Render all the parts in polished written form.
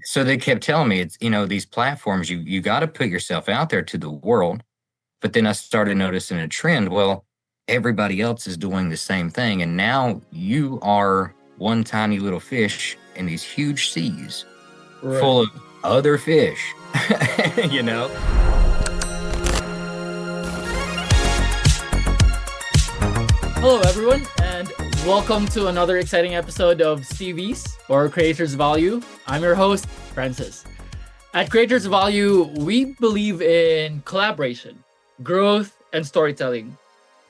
So they kept telling me it's, these platforms, you got to put yourself out there to the world. But then I started noticing a trend. Well, everybody else is doing the same thing. And now you are one tiny little fish in these huge seas full Right. of other fish, you know? Hello, everyone, and welcome to another exciting episode of CVs or Creators Value. I'm your host, Francis. At Creators Value, we believe in collaboration, growth, and storytelling.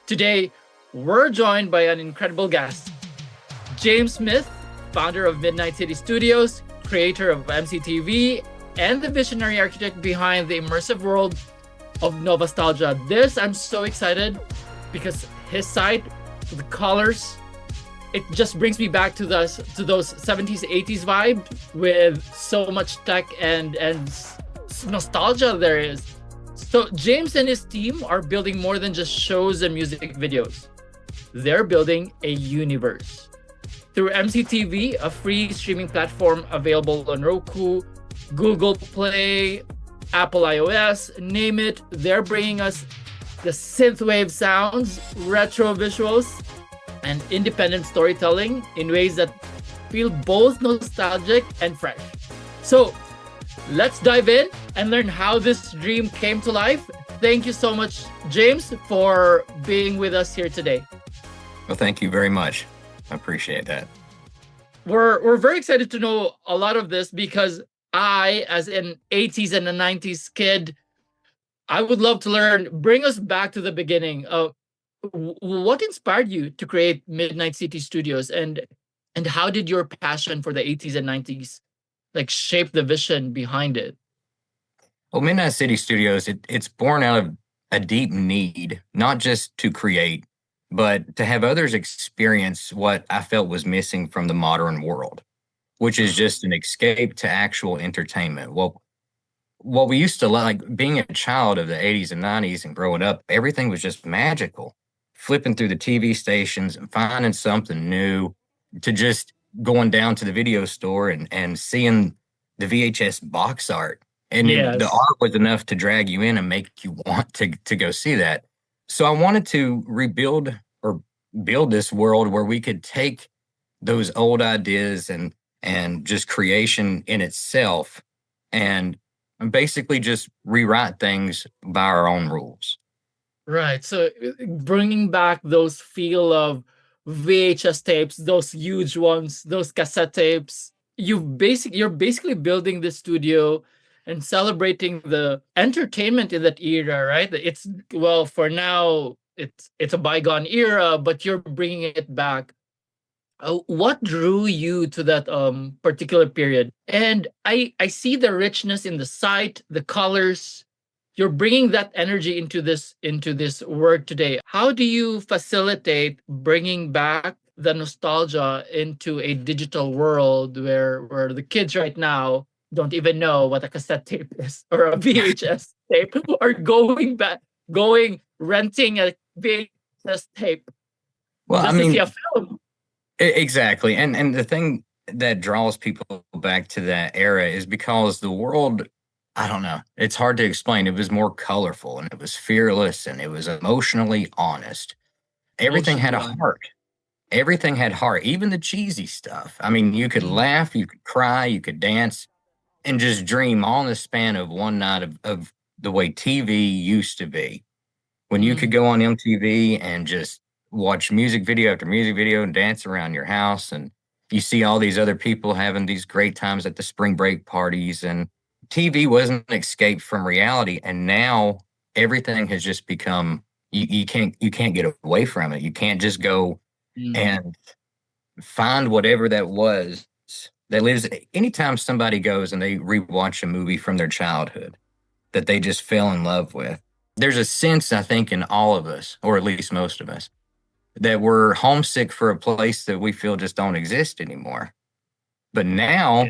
Today, we're joined by an incredible guest, James Smith, founder of Midnight City Studios, creator of MCTV, and the visionary architect behind the immersive world of Novastalgia. I'm so excited because his site, the colors, it just brings me back to those 70s, 80s vibe with so much tech and nostalgia there is. So James and his team are building more than just shows and music videos. They're building a universe. Through MCTV, a free streaming platform available on Roku, Google Play, Apple iOS, name it, they're bringing us the synthwave sounds, retro visuals, and independent storytelling in ways that feel both nostalgic and fresh. So let's dive in and learn how this dream came to life. Thank you so much, James, for being with us here today. Well, thank you very much. I appreciate that. We're very excited to know a lot of this because I, as an 80s and a 90s kid, I would love to learn. Bring us back to the beginning. What inspired you to create Midnight City Studios, and how did your passion for the 80s and 90s like shape the vision behind it? Well, Midnight City Studios, it's born out of a deep need, not just to create, but to have others experience what I felt was missing from the modern world, which is just an escape to actual entertainment. Well, what we used to like being a child of the 80s and 90s and growing up, everything was just magical. Flipping through the TV stations and finding something new, to just going down to the video store and seeing the VHS box art. And the Yes. art was enough to drag you in and make you want to go see that. So I wanted to rebuild or build this world where we could take those old ideas and just creation in itself and basically just rewrite things by our own rules. Right. So bringing back those feel of VHS tapes, those huge ones, those cassette tapes. You're basically building the studio and celebrating the entertainment in that era, right? It's well, for now it's a bygone era, but you're bringing it back. What drew you to that particular period? And I see the richness in the site, the colors. You're bringing that energy into this work today. How do you facilitate bringing back the nostalgia into a digital world where the kids right now don't even know what a cassette tape is or a VHS tape, or going renting a VHS tape Well, I just to see mean, a film? exactly. And the thing that draws people back to that era is because the world, I don't know, it's hard to explain. It was more colorful and it was fearless and it was emotionally honest. Everything had Emotionally a on. heart. Everything had heart, even the cheesy stuff. I mean, you could Mm, laugh, you could cry, you could dance, and just dream all in the span of one night of the way TV used to be. When you could mm, go on MTV and just watch music video after music video and dance around your house, and you see all these other people having these great times at the spring break parties, and TV wasn't an escape from reality. And now everything has just become you can't get away from it. You can't just go mm. and find whatever that was that lives. Anytime somebody goes and they rewatch a movie from their childhood that they just fell in love with, there's a sense, I think, in all of us, or at least most of us, that we're homesick for a place that we feel just don't exist anymore. But Yeah. now,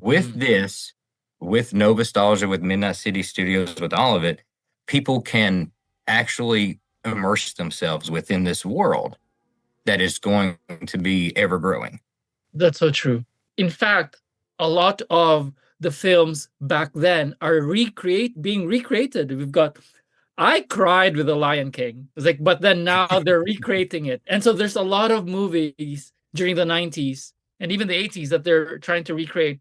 with Mm. this, with Novastalgia, with Midnight City Studios, with all of it, people can actually immerse themselves within this world that is going to be ever growing. That's so true. In fact, a lot of the films back then are being recreated. We've got I cried with The Lion King. It's like, but then now they're recreating it. And so there's a lot of movies during the 90s and even the 80s that they're trying to recreate.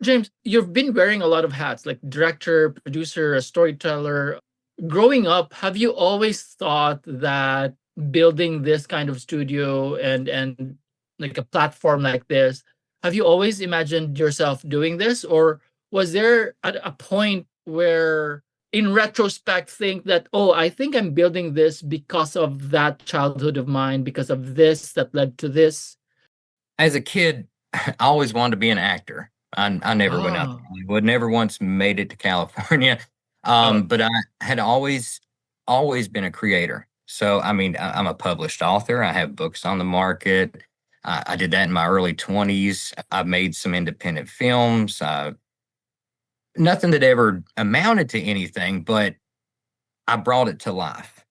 James, you've been wearing a lot of hats, like director, producer, a storyteller. Growing up, have you always thought that building this kind of studio and like a platform like this, have you always imagined yourself doing this? Or was there at a point where in retrospect think that, oh, I think I'm building this because of that childhood of mine, because of this that led to this? As a kid, I always wanted to be an actor. I never went out to Oh, Hollywood, never once made it to California. oh. But I had always been a creator. So, I mean, I'm a published author. I have books on the market. I did that in my early 20s. I've made some independent films. Nothing that ever amounted to anything, but I brought it to life.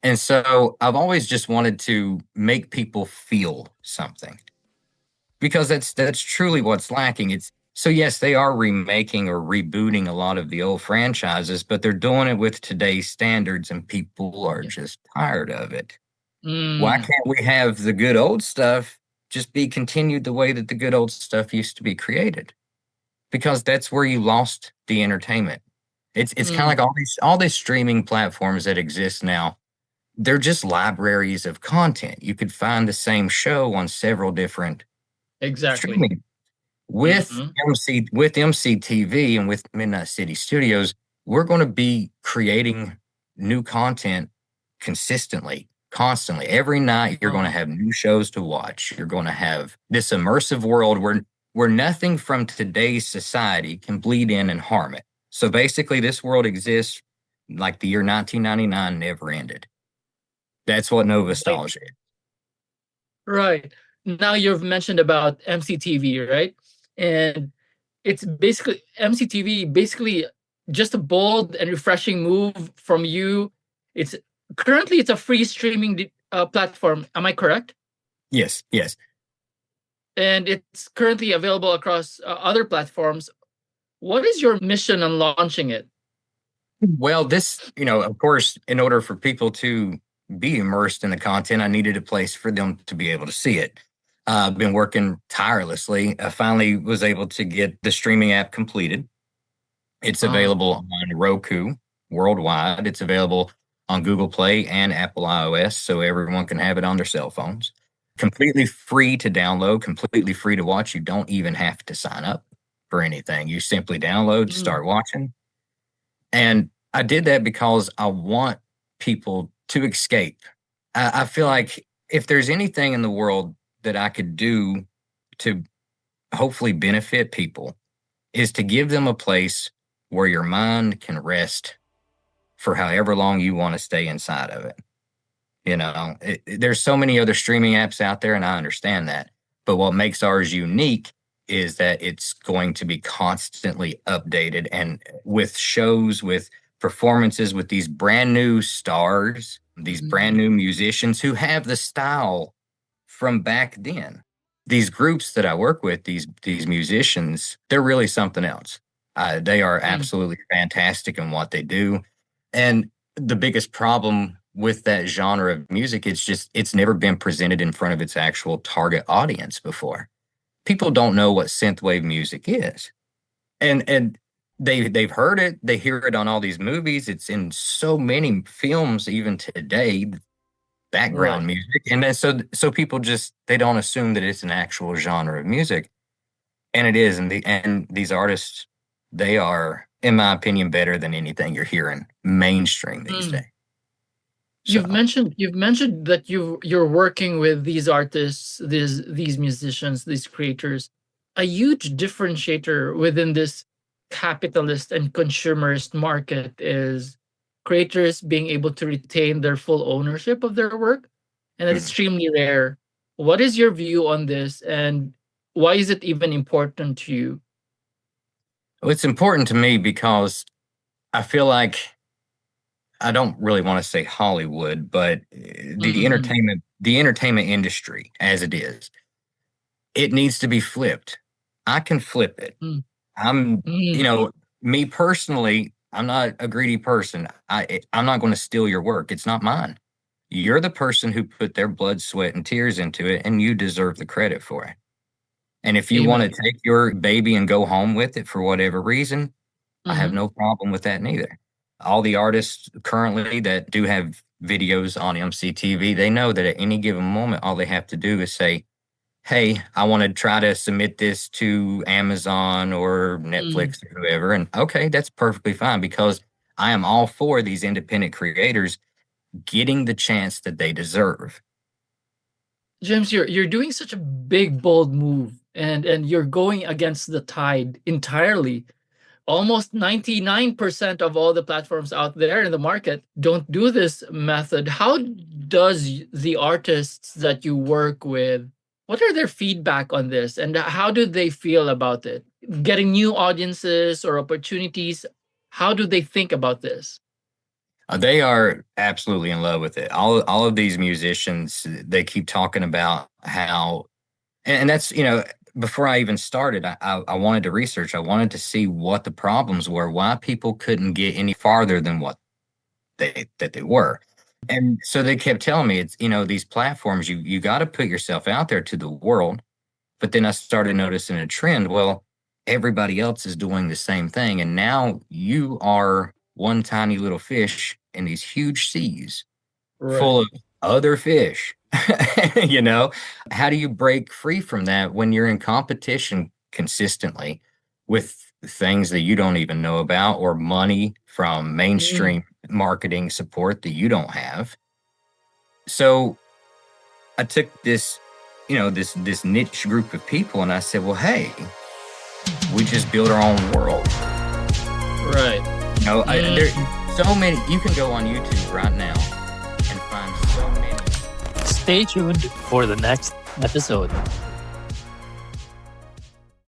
And so I've always just wanted to make people feel something because that's truly what's lacking. It's so yes, they are remaking or rebooting a lot of the old franchises, but they're doing it with today's standards and people are Yeah. just tired of it. Why Mm, can't we have the good old stuff just be continued the way that the good old stuff used to be created? Because that's where you lost the entertainment. It's kind of mm, like all these streaming platforms that exist now. They're just libraries of content. You could find the same show on several different exactly. streaming with Mhm. MCTV and with Midnight City Studios. We're going to be creating new content consistently, constantly. Every night, you're going to Oh, have new shows to watch. You're going to have this immersive world where nothing from today's society can bleed in and harm it. So basically, this world exists like the year 1999 never ended. That's what right. Novastalgia is. Right. Now you've mentioned about MCTV, right? And it's basically MCTV, basically just a bold and refreshing move from you. It's currently it's a free streaming platform. Am I correct? Yes, yes. And it's currently available across other platforms. What is your mission on launching it? Well, of course, in order for people to be immersed in the content, I needed a place for them to be able to see it. I've been working tirelessly. I finally was able to get the streaming app completed. It's Ah, available on Roku worldwide. It's available on Google Play and Apple iOS, so everyone can have it on their cell phones. Completely free to download, completely free to watch. You don't even have to sign up for anything. You simply download, mm, start watching. And I did that because I want people to escape. I feel mm, like if there's anything in the world that I could do to hopefully benefit people, is to give them a place where your mind can rest for however long you want to stay inside of it. There's so many other streaming apps out there, and I understand that. But what makes ours unique is that it's going to be constantly updated and with shows, with performances, with these brand new stars, these brand mm, new musicians who have the style from back then. These groups that I work with, these musicians, they're really something else. They are mm, absolutely fantastic in what they do. And the biggest problem with that genre of music, it's never been presented in front of its actual target audience before. People don't know what synthwave music is. And they've heard it, they hear it on all these movies. It's in so many films even today, background right. music. And then so people just they don't assume that it's an actual genre of music. And it is. And these artists, they are, in my opinion, better than anything you're hearing mainstream these Mm. days. So You've mentioned that you're working with these artists, these musicians, these creators. A huge differentiator within this capitalist and consumerist market is creators being able to retain their full ownership of their work, and that's mm. extremely rare. What is your view on this, and why is it even important to you? Well, it's important to me because I feel like I don't really want to say Hollywood, but Mm-hmm. the entertainment industry as it is, it needs to be flipped. I can flip it. I'm, you Mm, know, me personally, I'm not a greedy person. I'm not going to steal your work. It's not mine. You're the person who put their blood, sweat, and tears into it, and you deserve the credit for it. And if you want amen. to take your baby and go home with it for whatever reason, I have Hmm. no problem with that neither. All the artists currently that do have videos on MCTV, they know that at any given moment, all they have to do is say, hey, I want to try to submit this to Amazon or Mm. Netflix or whoever. And okay, that's perfectly fine because I am all for these independent creators getting the chance that they deserve. James, you're doing such a big, bold move, and you're going against the tide entirely. Almost 99% of all the platforms out there in the market don't do this method. How does the artists that you work with, what are their feedback on this, and how do they feel about it? Getting new audiences or opportunities, how do they think about this? They are absolutely in love with it. All of these musicians, they keep talking about how, and that's before I even started, I wanted to research. I wanted to see what the problems were, why people couldn't get any farther than what they were. And so they kept telling me it's these platforms you got to put yourself out there to the world. But then I started noticing a trend. Well, everybody else is doing the same thing, and now you are one tiny little fish in these huge seas full Right. of other fish. you know, how do you break free from that when you're in competition consistently with things that you don't even know about or money from Mm. mainstream marketing support that you don't have? So I took this niche group of people and I said, well, hey, we just build our own world. Right. There Mm. so many. You can go on YouTube right now and find so many. Stay tuned for the next episode.